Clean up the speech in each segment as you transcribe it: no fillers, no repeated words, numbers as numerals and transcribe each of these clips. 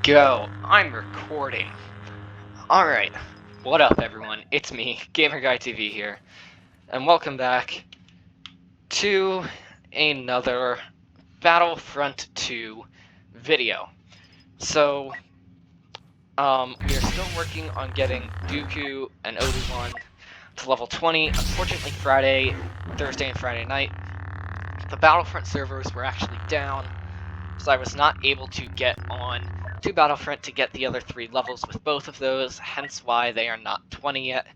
Go. I'm recording. Alright. What up, everyone? It's me, GamerGuyTV here. And welcome back to another Battlefront II video. So, we are still working on getting Dooku and Obi-Wan to level 20. Unfortunately, Thursday and Friday night, the Battlefront servers were actually down, so I was not able to get on to Battlefront to get the other 3 levels with both of those, hence why they are not 20 yet.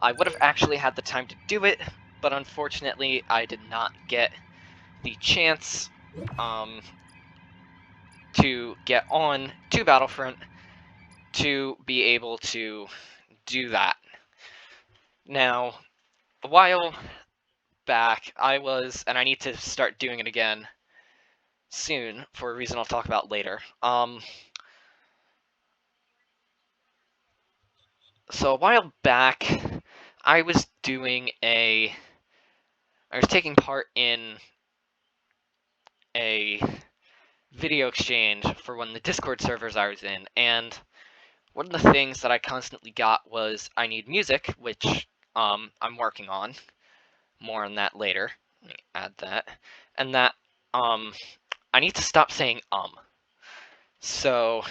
I would have actually had the time to do it, but unfortunately I did not get the chance to get on to Battlefront to be able to do that. Now, a while back, and I need to start doing it again soon, for a reason I'll talk about later. So a while back, I was taking part in a video exchange for one of the Discord servers I was in, and one of the things that I constantly got was, I need music, which I'm working on. More on that later. Let me add that. And that, I need to stop saying So,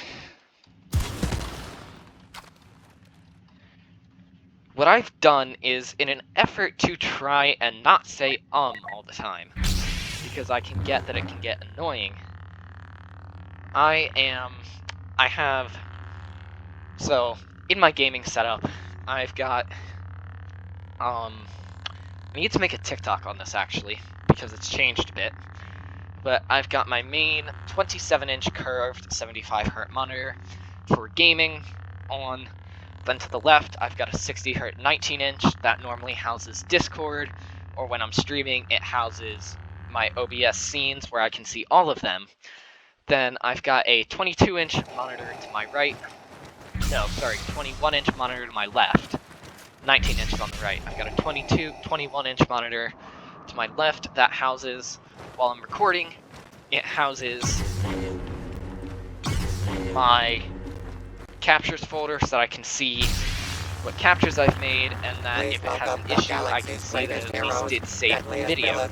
what I've done is, in an effort to try and not say all the time, because I can get that it can get annoying, so, in my gaming setup, I've got, I need to make a TikTok on this, actually, because it's changed a bit, but I've got my main 27-inch curved 75Hz monitor for gaming on. Then to the left, I've got a 60Hz 19-inch that normally houses Discord, or when I'm streaming, it houses my OBS scenes where I can see all of them. Then I've got a 22-inch monitor to my right. No, sorry, 21-inch monitor to my left. 19 inches on the right. I've got a 21-inch monitor to my left that houses, while I'm recording, it houses my captures folder so that I can see what captures I've made, and that if it has an issue, I can see that it at least did save the video.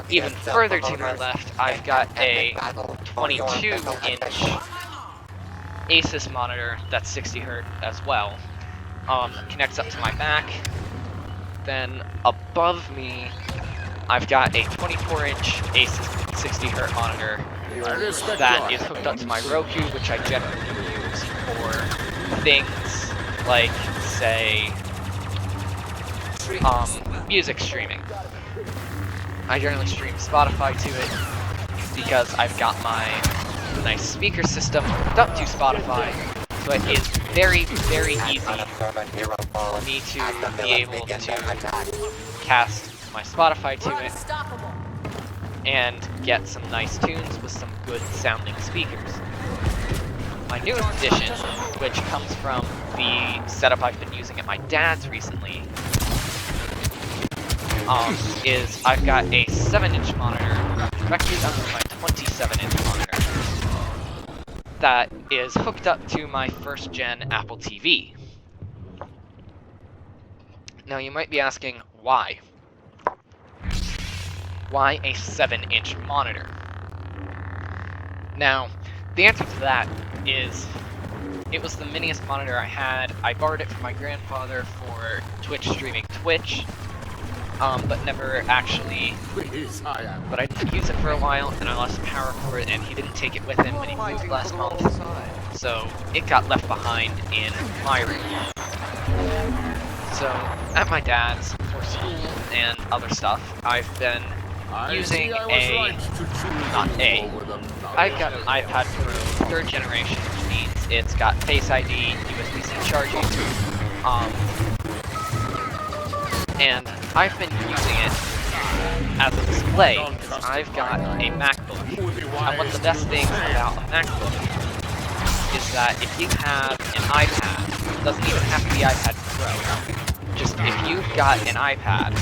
Even further to my left, I've got a 22-inch Asus monitor that's 60Hz as well. Connects up to my back. Then above me, I've got a 24-inch Asus 60Hz monitor that is hooked up to my Roku, which I generally use for things like, say, music streaming. I generally stream Spotify to it because I've got my nice speaker system hooked up to Spotify, so it is very, very easy for me to be able to cast my Spotify to it and get some nice tunes with some good sounding speakers. My newest addition, which comes from the setup I've been using at my dad's recently, is I've got a 7-inch monitor directly under my 27-inch monitor that is hooked up to my first-gen Apple TV. Now you might be asking, why? Why a 7-inch monitor? Now, the answer to that is, it was the miniest monitor I had. I borrowed it from my grandfather for Twitch streaming Twitch, but never actually, but I didn't use it for a while, and I lost power for it, and he didn't take it with him when he moved last month, so it got left behind in my room. So, at my dad's, for school and other stuff, I've been using I've got an iPad Pro 3rd generation, which means it's got Face ID, USB-C charging, and I've been using it as a display because I've got a MacBook. And one of the best things about a MacBook is that if you have an iPad, it doesn't even have to be iPad Pro, just if you've got an iPad,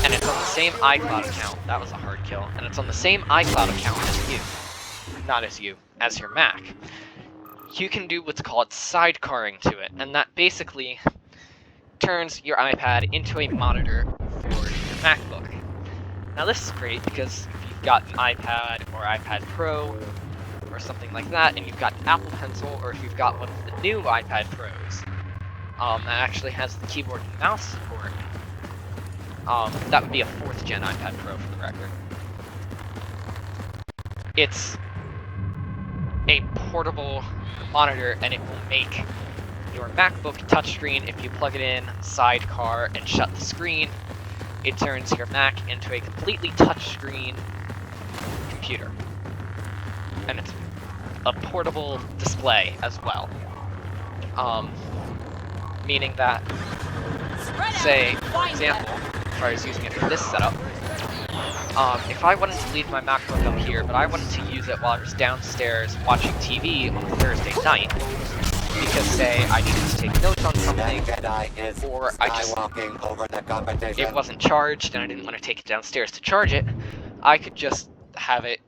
and it's on the same iCloud account, that was a hard kill, and it's on the same iCloud account as you. Not as you, as your Mac. You can do what's called sidecarring to it, and that basically turns your iPad into a monitor for your MacBook. Now this is great because if you've got an iPad or iPad Pro or something like that, and you've got an Apple Pencil, or if you've got one of the new iPad Pros that actually has the keyboard and mouse support, that would be a 4th gen iPad Pro for the record. It's a portable monitor, and it will make your MacBook touchscreen if you plug it in, sidecar, and shut the screen. It turns your Mac into a completely touchscreen computer. And it's a portable display as well. Meaning that, say, for example, if I was using it for this setup, if I wanted to leave my MacBook up here, but I wanted to use it while I was downstairs watching TV on Thursday night, because, say, I needed to take notes on something, or it wasn't charged and I didn't want to take it downstairs to charge it, I could just have it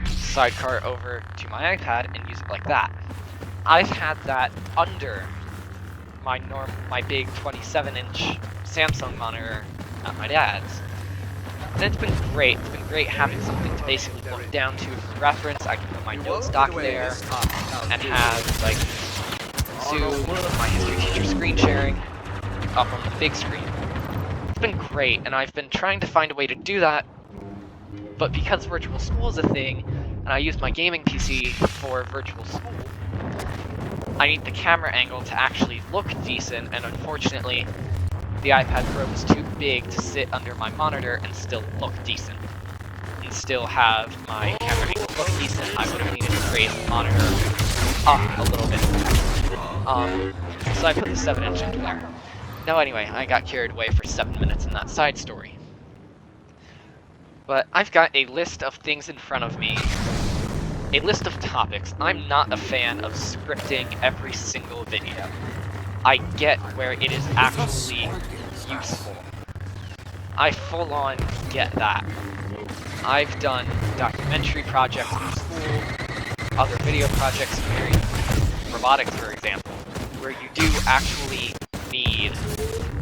sidecar over to my iPad and use it like that. I've had that under my big 27-inch Samsung monitor at my dad's. And it's been great. It's been great having something to basically look down to for reference. I can put my notes dock there and have, like, Zoom, my history teacher screen sharing up on the big screen. It's been great, and I've been trying to find a way to do that, but because virtual school is a thing, and I use my gaming PC for virtual school, I need the camera angle to actually look decent, and unfortunately, the iPad Pro is too big to sit under my monitor and still look decent. And still have my camera angle look decent. I would have needed to raise the monitor up a little bit. So I put the 7-inch into there. Now anyway, I got carried away for 7 minutes in that side story. But I've got a list of things in front of me. A list of topics. I'm not a fan of scripting every single video. I get where it is actually useful. I full-on get that. I've done documentary projects in school, other video projects, robotics for example, where you do actually need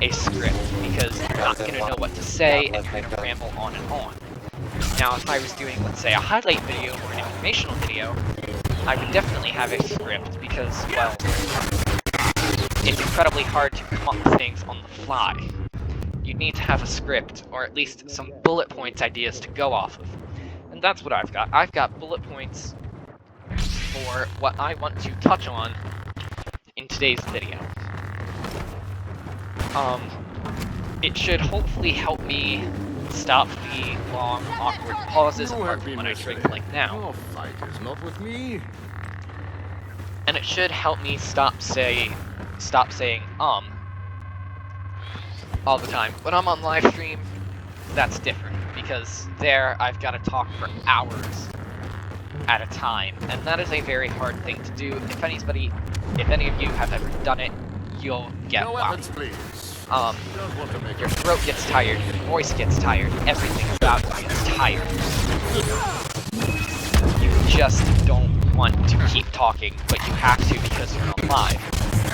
a script, because you're not going to know what to say and you're going to ramble on and on. Now if I was doing, let's say, a highlight video or an informational video, I would definitely have a script because, well, it's incredibly hard to come up with things on the fly. You need to have a script, or at least some bullet points ideas to go off of. And that's what I've got. I've got bullet points for what I want to touch on in today's video. It should hopefully help me stop the long, awkward pauses apart from when I drink like now. Your fight is not with me. And it should help me stop saying all the time. When I'm on live stream, that's different, because there I've got to talk for hours at a time, and that is a very hard thing to do. If any of you have ever done it, you'll get why. Your throat gets tired, your voice gets tired, everything about you gets tired. You just don't want to keep talking, but you have to because you're on live.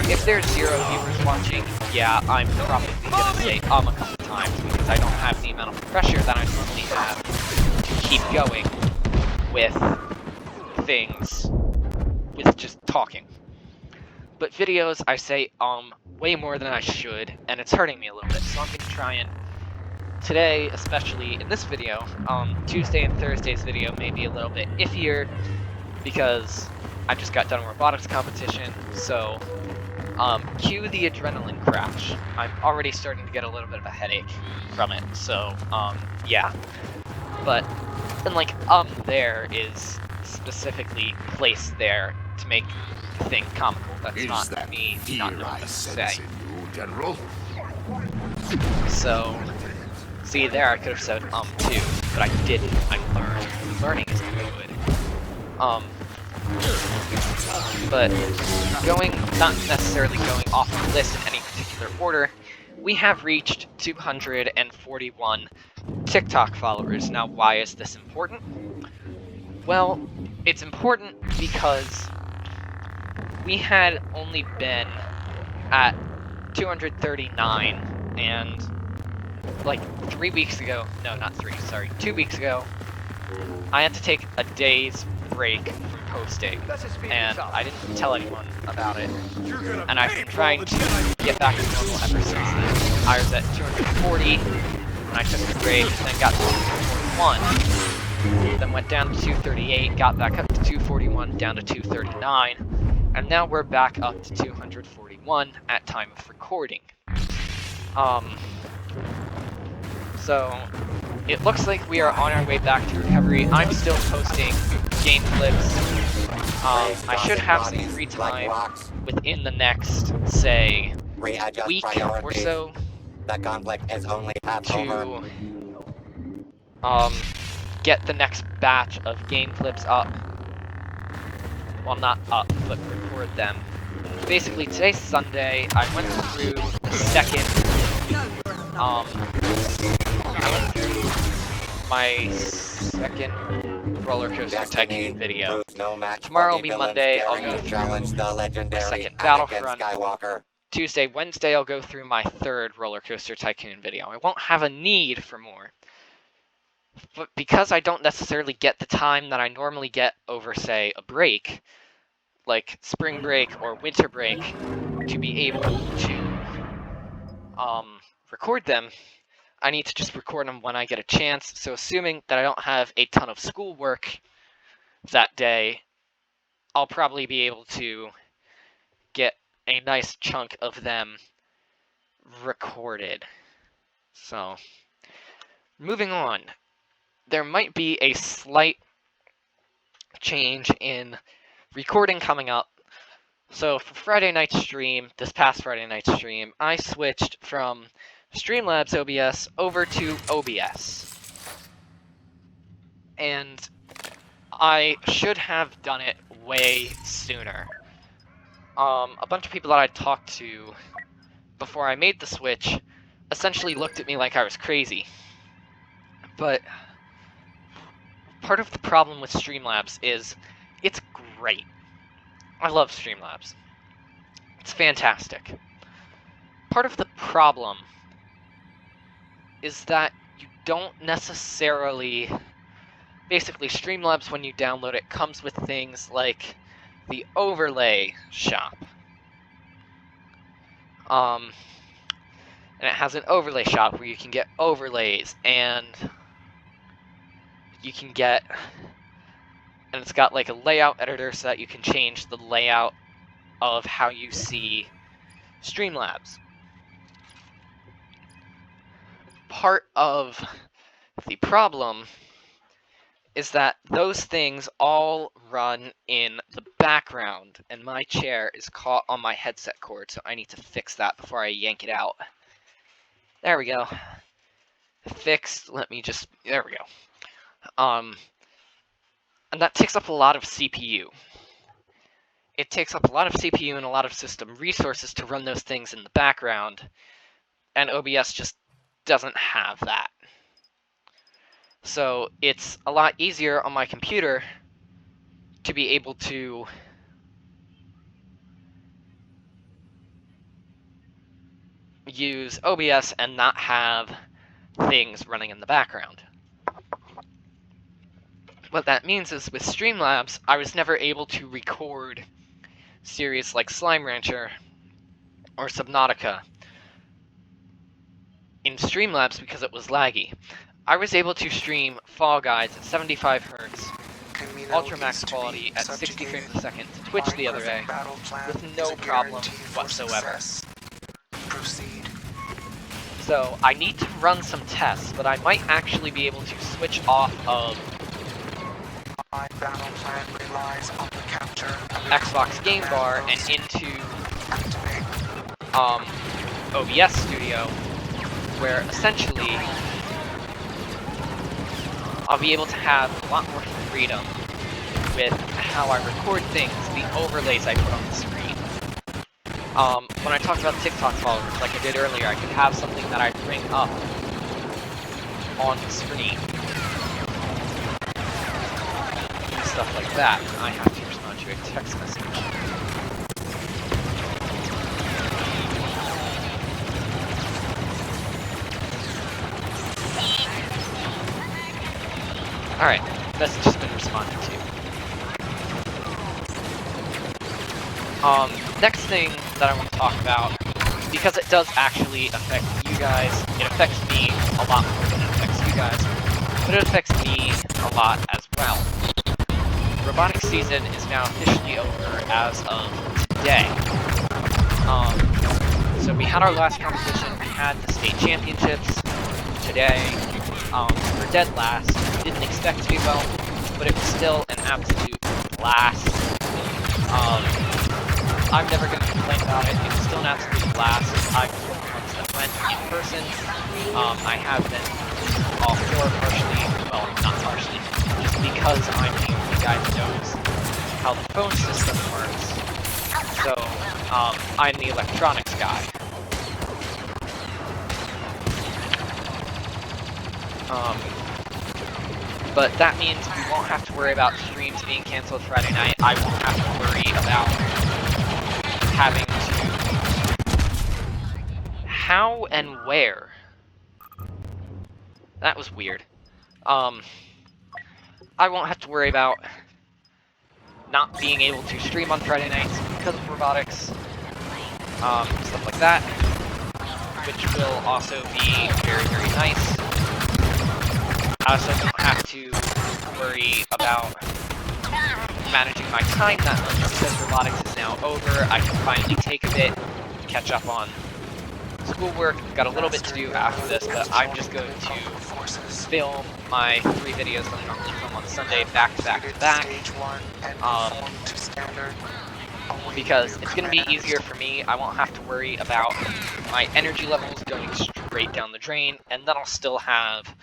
If there's 0 viewers watching, yeah, I'm probably gonna say a couple times because I don't have the amount of pressure that I normally have to keep going with things, with just talking. But videos, I say way more than I should, and it's hurting me a little bit, so I'm gonna try and, today, especially in this video, Tuesday and Thursday's video may be a little bit iffier, because I just got done a robotics competition, so cue the adrenaline crash. I'm already starting to get a little bit of a headache from it, so yeah. But, and like, there is specifically placed there to make the thing comical. That's not me not knowing what to say. General? So, see there I could have said too, but I didn't. I learned. Learning is good. But not necessarily going off the list in any particular order, we have reached 241 TikTok followers. Now, why is this important? Well, it's important because we had only been at 239, and like 3 weeks ago, no, not 3, sorry, 2 weeks ago, I had to take a day's break from posting, and I didn't tell anyone about it, and I've been trying to get back to normal ever since then. I was at 240, and I took a break, then got to 241, then went down to 238, got back up to 241, down to 239, and now we're back up to 241 at time of recording. So it looks like we are on our way back to recovery. I'm still posting game clips. I should have some free time within the next, say, week or so The conflict is only to get the next batch of game clips up. Well, not up, but record them. Basically, today's Sunday. I went through the second, my second Roller Coaster Tycoon video. Tomorrow will be Monday. I'll go through my second Battlefront. Tuesday, Wednesday, I'll go through my third Roller Coaster Tycoon video. I won't have a need for more. But because I don't necessarily get the time that I normally get over, say, a break, like spring break or winter break, to be able to record them, I need to just record them when I get a chance. So assuming that I don't have a ton of schoolwork that day, I'll probably be able to get a nice chunk of them recorded. So, moving on. There might be a slight change in recording coming up. So for Friday night's stream, this past Friday night's stream, I switched from Streamlabs OBS over to OBS. And I should have done it way sooner. A bunch of people that I talked to before I made the switch essentially looked at me like I was crazy. But part of the problem with Streamlabs is it's great. I love Streamlabs. It's fantastic. Part of the problem is that you don't necessarily... Basically, Streamlabs, when you download it, comes with things like the overlay shop. And it has an overlay shop where you can get overlays, and you can get... And it's got like a layout editor so that you can change the layout of how you see Streamlabs. Part of the problem is that those things all run in the background, and my chair is caught on my headset cord, so I need to fix that before I yank it out. There we go. Fixed. Let me just... There we go. And that takes up a lot of CPU. It takes up a lot of CPU and a lot of system resources to run those things in the background, and OBS just doesn't have that. So it's a lot easier on my computer to be able to use OBS and not have things running in the background. What that means is with Streamlabs, I was never able to record series like Slime Rancher or Subnautica in Streamlabs because it was laggy. I was able to stream Fall Guys at 75 Hz, Ultra Max quality at 60 frames a second to Twitch the other day with no problem whatsoever. So I need to run some tests, but I might actually be able to switch off of Xbox Game Bar and into OBS Studio, where essentially I'll be able to have a lot more freedom with how I record things, the overlays I put on the screen. When I talked about TikTok followers, like I did earlier, I could have something that I bring up on the screen. Stuff like that. I have to respond to a text message. Alright, message has been responded to. Next thing that I want to talk about, because it does actually affect you guys, it affects me a lot more than it affects you guys, but it affects me a lot as well. Robotics season is now officially over as of today. So we had our last competition, we had the state championships today. We're dead last. We didn't expect to do well, but it was still an absolute blast. I'm never going to complain about it. It was still an absolute blast. I was one of the ones that went in person. I have been all for partially, well, not partially, just because I'm the only guy that knows how the phone system works. So, I'm the electronics guy. But that means we won't have to worry about streams being canceled Friday night. I won't have to worry about having to... How and where? That was weird. I won't have to worry about not being able to stream on Friday nights because of robotics. Stuff like that. Which will also be very, very nice. I also don't have to worry about managing my time that much because robotics is now over. I can finally take a bit, catch up on schoolwork. Got a little bit to do after this, but I'm just going to film my 3 videos that I normally film on Sunday back to back to back. Because it's going to be easier for me. I won't have to worry about my energy levels going straight down the drain, and then I'll still have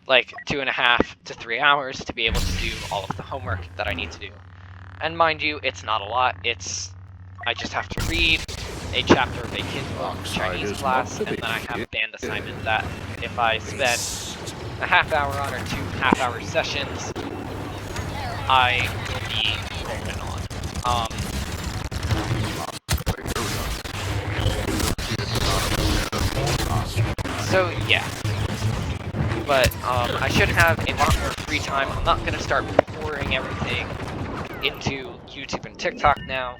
like 2.5 to 3 hours to be able to do all of the homework that I need to do. And mind you, it's not a lot. I just have to read a chapter of a kid's book Chinese class, and then I have a band assignment that if I spend a half hour on or 2 half-hour sessions, I will be rolling on. So yeah. But I should have a lot more free time. I'm not going to start pouring everything into YouTube and TikTok now.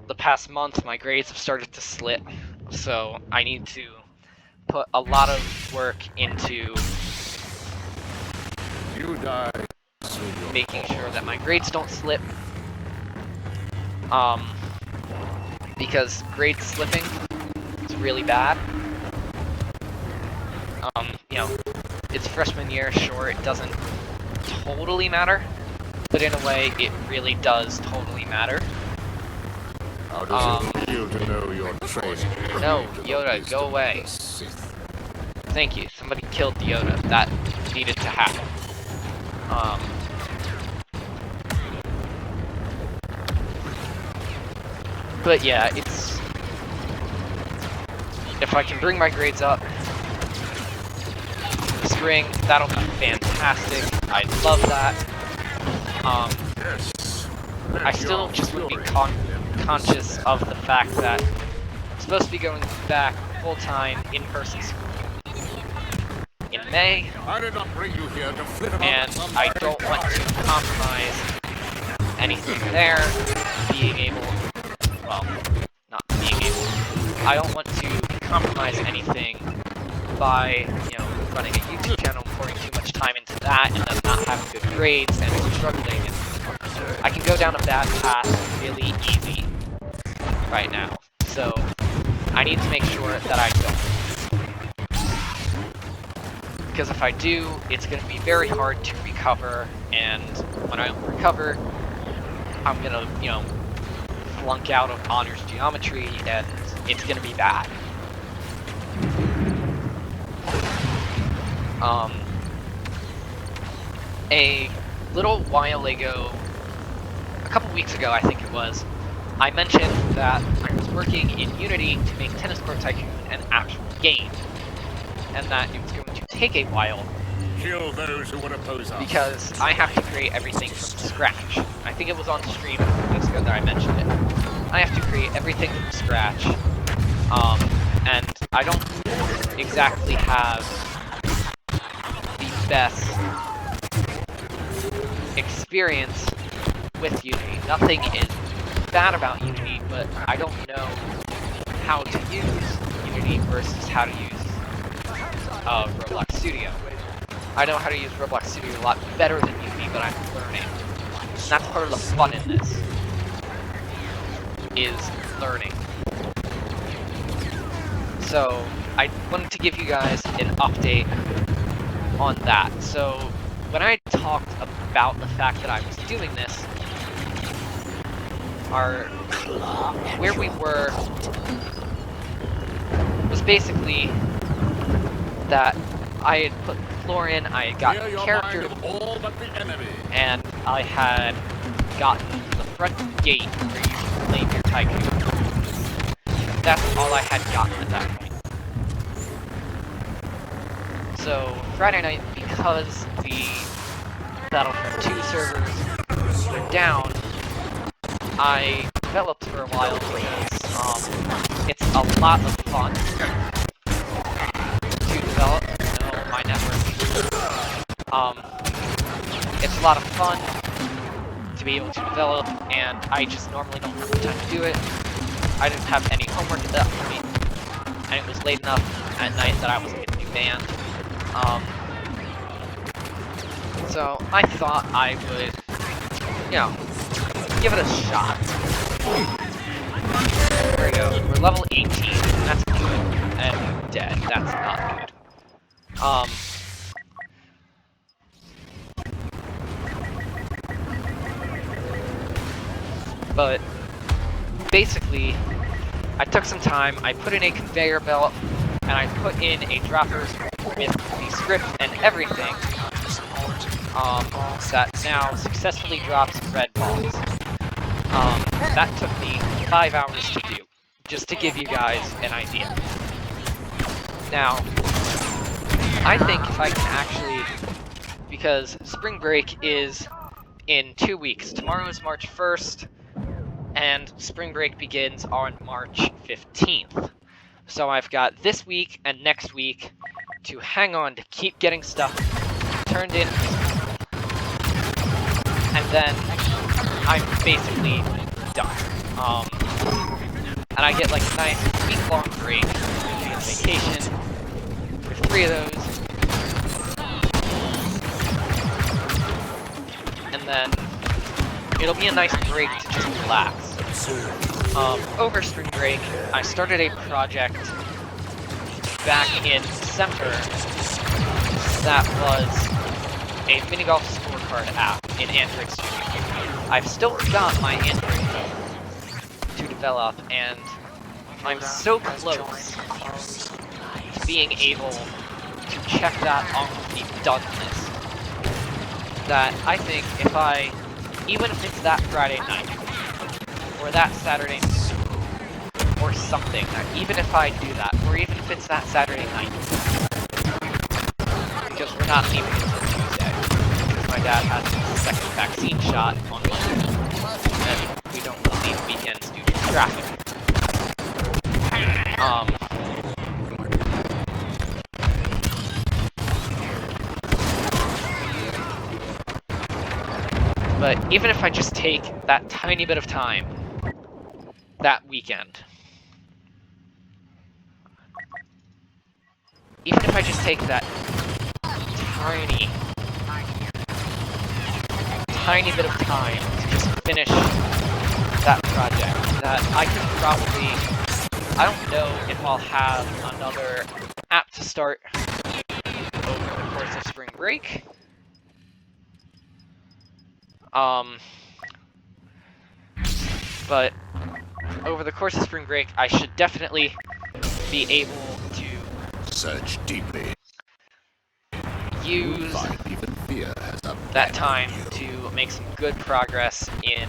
The past month, my grades have started to slip, so I need to put a lot of work into making sure that my grades don't slip. Because grade slipping is really bad. You know, it's freshman year, sure, it doesn't totally matter, but in a way, it really does totally matter. How does it feel to know you're training? No, Yoda, go away. Thank you, somebody killed the Yoda. That needed to happen. But yeah, it's... If I can bring my grades up spring, that'll be fantastic. I love that. I still just would be conscious of the fact that I'm supposed to be going back full-time in-person school in May, and I don't want to compromise anything there. Being able, well, not being able, I don't want to compromise anything by, you know, running a YouTube channel, pouring too much time into that, and then not having good grades and struggling. And I can go down a bad path really easy right now. So I need to make sure that I don't. Because if I do, it's going to be very hard to recover, and when I recover, I'm going to, you know, flunk out of honors geometry, and it's going to be bad. A little while ago, a couple weeks ago I think it was, I mentioned that I was working in Unity to make Tennis Court Tycoon an actual game, and that it was going to take a while Kill those who would oppose us. because I have to create everything from scratch. I think it was on stream just that I mentioned it. I have to create everything from scratch, and I don't exactly have the best experience with Unity. Nothing is bad about Unity, but I don't know how to use Unity versus how to use Roblox Studio. I know how to use Roblox Studio a lot better than Unity, but I'm learning. And that's part of the fun in this, is learning. So, I wanted to give you guys an update on that. So, when I talked about the fact that I was doing this, where we were was basically that I had put floor in, I had gotten character, all but the enemy. and I had gotten the front gate where you can claim your tycoon. That's all I had gotten at that point. So Friday night, because the Battlefront II servers were down, I developed for a while because it's a lot of fun to develop. No, my network. It's a lot of fun to be able to develop, and I just normally don't have the time to do it. I didn't have any homework at that point, and it was late enough at night that I wasn't going to be banned. So I thought I would, give it a shot. There we go. We're level 18. That's good. And dead. That's not good. But basically, I took some time. I put in a conveyor belt, and I put in a dropper with the script and everything. That now successfully drops red balls. That took me 5 hours to do, just to give you guys an idea. Now, I think if I can actually, because spring break is in 2 weeks. Tomorrow is March 1st, and spring break begins on March 15th. So I've got this week and next week to hang on to keep getting stuff turned in. And then I'm basically done. And I get like a nice week-long break, vacation, with 3 of those. And then it'll be a nice break to just relax. Over spring break, I started a project back in December that was a mini golf scorecard app in Android Studio. I've still got my Android phone to develop, and I'm so close to being able to check that off the done list that I think if I, even if it's that Friday night, or that Saturday morning, or something, even if I do that, or even if it's that Saturday night, because we're not leaving until Tuesday, because my dad has his second vaccine shot on Monday, and we don't leave weekends due to traffic. But even if I just take that tiny bit of time that weekend, even if I just take that tiny bit of time to just finish that project, that I can probably, I don't know if I'll have another app to start over the course of spring break. But over the course of spring break, I should definitely be able to Search deeply. use Even fear has that time to make some good progress in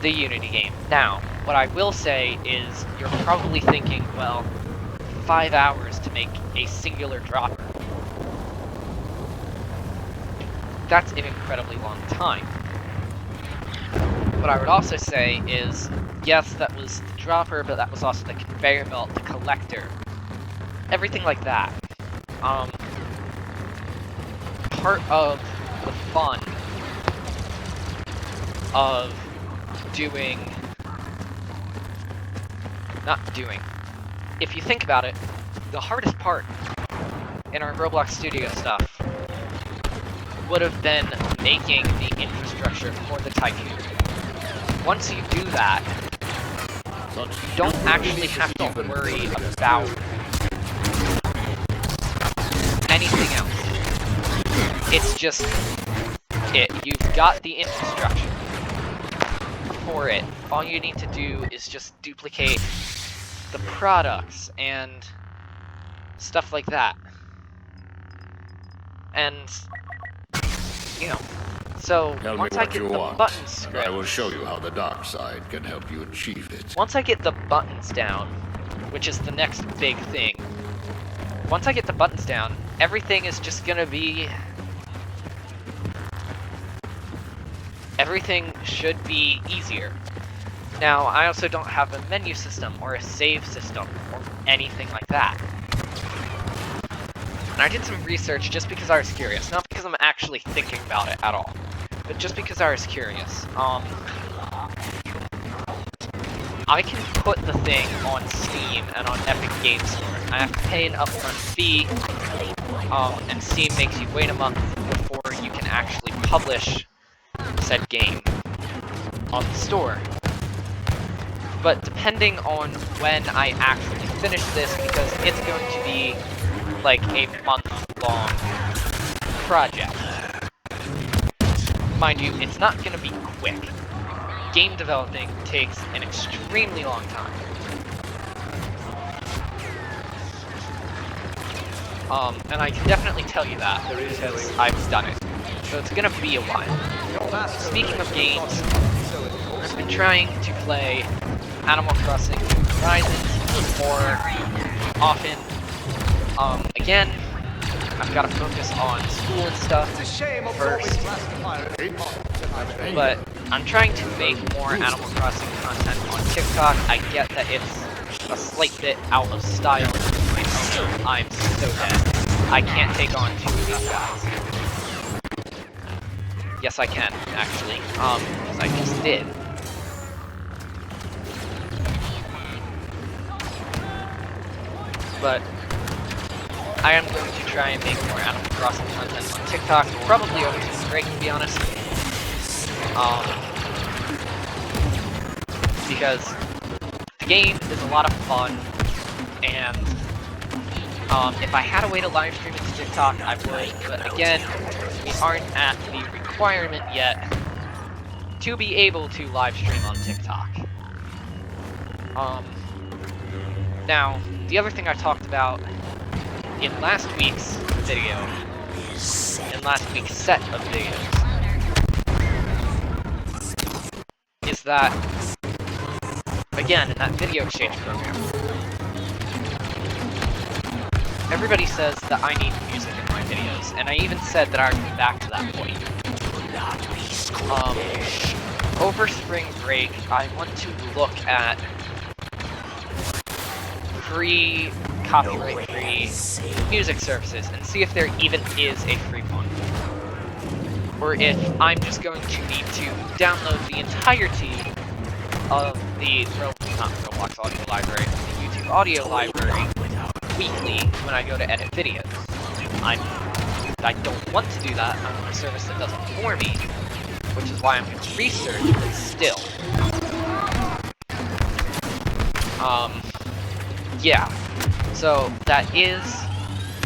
the Unity game. Now, what I will say is, you're probably thinking, well, 5 hours to make a singular dropper. That's an incredibly long time. What I would also say is, yes, that was the dropper, but that was also the conveyor belt, the collector, everything like that. Part of the fun of if you think about it, the hardest part in our Roblox Studio stuff would have been making the infrastructure for the Tycoon. Once you do that, you don't actually have to worry about anything else. It's just you've got the infrastructure for it. All you need to do is just duplicate the products and stuff like that. And, you know, so once I get the button script, I will show you how the dark side can help you achieve it. once I get the buttons down, which is the next big thing, once I get the buttons down, everything is just gonna be... everything should be easier. Now, I also don't have a menu system or a save system or anything like that. And I did some research just because I was curious, not because I'm actually thinking about it at all, but just because I was curious. I can put the thing on Steam and on Epic Games Store. I have to pay an upfront fee, and Steam makes you wait a month before you can actually publish said game on the store. But depending on when I actually finish this, because it's going to be like a month-long project. Mind you, it's not going to be quick. Game developing takes an extremely long time. And I can definitely tell you that because I've done it. So it's gonna be a while. Speaking of games, I've been trying to play Animal Crossing Horizons more often. Again, I've got to focus on school and stuff first. But I'm trying to make more Animal Crossing content on TikTok. I get that it's a slight bit out of style. I'm so dead. I can't take on two of these guys. Yes, I can, actually. Because I just did. But I am going to try and make more Animal Crossing content on TikTok. Probably over to break, to be honest. Because the game is a lot of fun, and if I had a way to live stream it to TikTok, I would. But again, we aren't at the requirement yet to be able to live stream on TikTok. Now, the other thing I talked about in last week's video, in last week's set of videos, is that, again, in that video exchange program, everybody says that I need music in my videos, and I even said that I would come back to that point. Over spring break, I want to look at free, copyright-free music services and see if there even is a free one. Or if I'm just going to need to download the entirety of the not Roblox audio library, the YouTube audio library weekly when I go to edit videos. I don't want to do that. I want a service that does it for me, which is why I'm going to research, but still. Yeah. So that is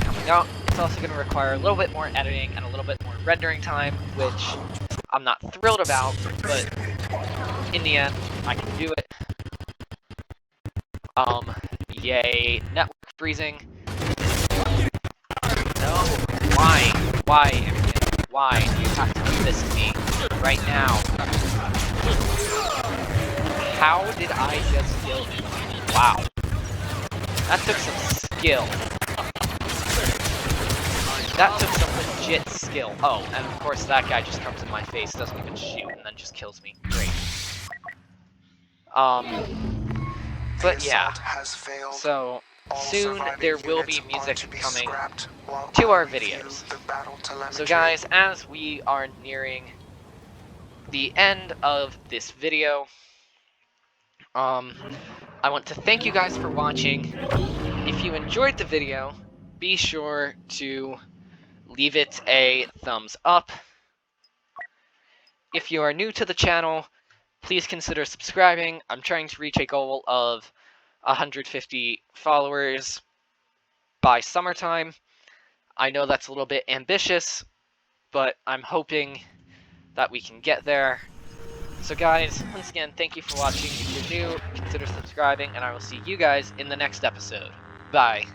coming out. It's also going to require a little bit more editing and a little bit more rendering time, which I'm not thrilled about, but in the end, I can do it. Yay. Network freezing. No. Why? Why, everything? Why do you have to do this to me right now? How did I just kill him? Wow. That took some skill. That took some legit skill. Oh, and of course that guy just comes in my face, doesn't even shoot, and then just kills me. Great. But yeah. So, soon there will be music coming to our videos. So guys, as we are nearing the end of this video, I want to thank you guys for watching. If you enjoyed the video, be sure to leave it a thumbs up. If you are new to the channel, please consider subscribing. I'm trying to reach a goal of 150 followers by summertime. I know that's a little bit ambitious, but I'm hoping that we can get there. So guys, once again, thank you for watching. If you're new, consider subscribing, and I will see you guys in the next episode. Bye.